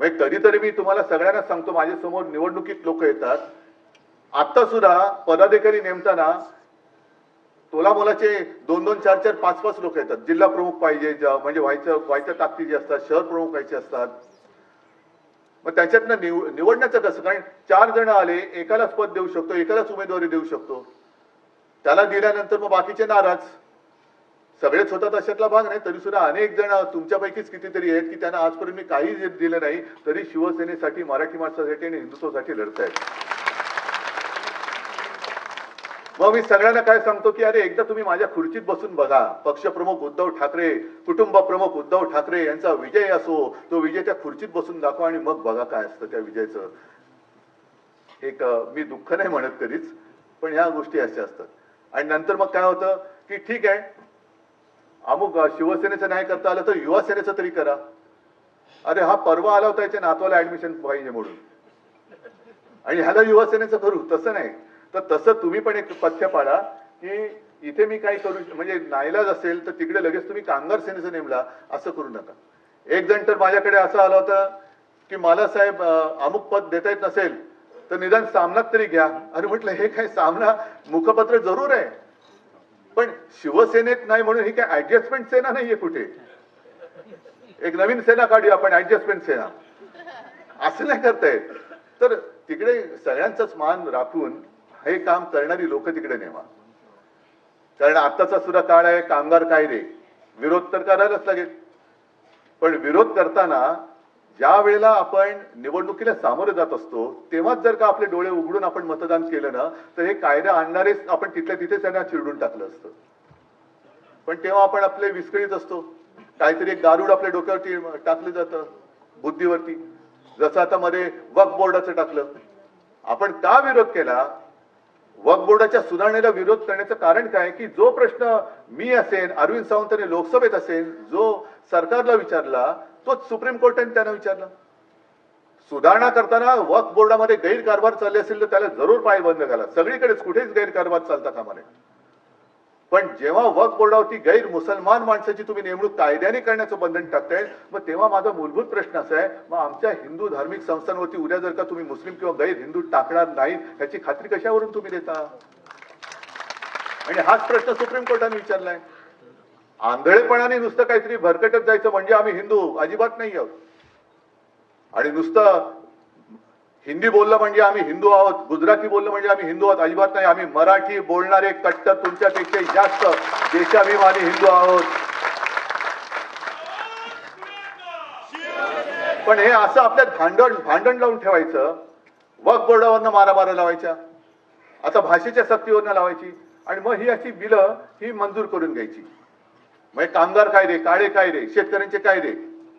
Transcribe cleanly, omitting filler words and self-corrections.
म्हणजे कधीतरी मी तुम्हाला सगळ्यांना सांगतो, माझ्यासमोर निवडणुकीत लोक येतात, आता सुद्धा पदाधिकारी नेमताना तोला मोलाचे 2-2, 4-4, 5-5 लोक येतात. जिल्हा प्रमुख पाहिजे, म्हणजे व्हायच्या ताकदीचे असतात, शहर प्रमुख व्हायचे असतात. मग त्याच्यातनं निवडण्याचं कसं? कारण 4 जण आले, एकालाच पद देऊ शकतो, एकालाच उमेदवारी देऊ शकतो. त्याला दिल्यानंतर मग बाकीचे नाराज. सगळेच होतात अशातला भाग नाही, तरी सुद्धा अनेक जण तुमच्यापैकीच कितीतरी आहेत की त्यांना आजपर्यंत मी काही दिलं नाही, तरी शिवसेनेसाठी, मराठी माणसासाठी आणि हिंदुत्वासाठी लढतायत. मग मी सगळ्यांना काय सांगतो की अरे एकदा तुम्ही माझ्या खुर्चीत बसून बघा. पक्षप्रमुख उद्धव ठाकरे, कुटुंब प्रमुख उद्धव ठाकरे यांचा विजय असो, तो विजय त्या खुर्चीत बसून दाखवा आणि मग बघा काय असतं त्या विजयाचं. एक मी दुःख नाही म्हणत कधीच, पण ह्या गोष्टी अशा असतात. आणि नंतर मग काय होतं की ठीक आहे, अमुक शिवसेनेचं नाही करता आलं तर युवा सेनेचं तरी करा. अरे हा परवा आला होता याच्या नातवाला ऍडमिशन पाहिजे म्हणून, आणि ह्याला युवा सेनेचं करू. तसं नाही. तर तसं तुम्ही पण एक पथ्य पाडा की इथे मी काही करू, म्हणजे नाईलाज असेल तर तिकडे लगेच तुम्ही कामगार सेनेचं नेमला, असं करू नका. एक जण तर माझ्याकडे असं आला होता की मला साहेब अमुक पद देता येत नसेल तर निदान सामनात तरी घ्या. अरे म्हटलं हे काय सामना, मुखपत्र जरूर आहे, पण शिवसेनेत नाही म्हणून ही काय ऍडजस्टमेंट सेना नाहीये कुठे. एक नवीन सेना काढूया आपण, ऍडजस्टमेंट सेना. असं नाही करतायत. तर तिकडे सगळ्यांचाच मान राखून हे काम करणारी लोक तिकडे नेमा. कारण आताचा सुद्धा काळ आहे, कामगार कायदे, विरोध तर करायलाच लागेल. पण विरोध करताना ज्या वेळेला आपण निवडणुकीला सामोरे जात असतो तेव्हाच जर का आपले डोळे उघडून आपण मतदान केलं ना, तर हे कायदे आणणारेच आपण तिथल्या तिथेच त्यांना चिरडून टाकलं असतं. पण तेव्हा आपण आपले विस्कळीत असतो. काहीतरी एक गारुड आपल्या डोक्यावरती टाकलं जातं, बुद्धीवरती. जसं आता मध्ये वक्फ बोर्डाचं टाकलं. आपण का विरोध केला? वक्फ बोर्डाच्या सुधारणेला विरोध करण्याचं कारण काय की जो प्रश्न मी असेन, अरविंद सावंतांनी लोकसभेत असेल, जो सरकारला विचारला तोच सुप्रीम कोर्टाने त्यांना विचारला. सुधारणा करताना वक्फ बोर्डामध्ये गैरकारभार चालले असेल तर त्याला जरूर पायबंद घाला. सगळीकडेच कुठेच गैरकारभार चालता कामा नये. पण जेव्हा वक्फ बोर्डावरती गैर मुसलमान माणसाची तुम्ही नेमणूक कायद्याने करण्याचं बंधन टाकताय, मग तेव्हा माझा मूलभूत प्रश्न असा आहे, मग आमच्या हिंदू धार्मिक संस्थांवरती उद्या जर का तुम्ही मुस्लिम किंवा गैर हिंदू टाकणार नाही याची खात्री कशावरून तुम्ही देता? आणि हाच प्रश्न सुप्रीम कोर्टाने विचारलाय. आंधळेपणाने नुसतं काहीतरी भरकटत जायचं म्हणजे आम्ही हिंदू, अजिबात नाही आहोत. आणि नुसतं हिंदी बोललं म्हणजे आम्ही हिंदू आहोत, गुजराती बोललं म्हणजे आम्ही हिंदू आहोत, अजिबात नाही. आम्ही मराठी बोलणारे कट्टर तुमच्यापेक्षा जास्त देशाभिमानी हिंदू आहोत. पण हे असं आपल्यात भांडण लावून ठेवायचं, वक्फ बोर्डावरनं मारामारा लावायच्या, आता भाषेच्या सक्तीवरनं लावायची, आणि मग ही अशी बिलं ही मंजूर करून घ्यायची. म्हणजे कामगार कायदे, काळे कायदे, शेतकऱ्यांचे कायदे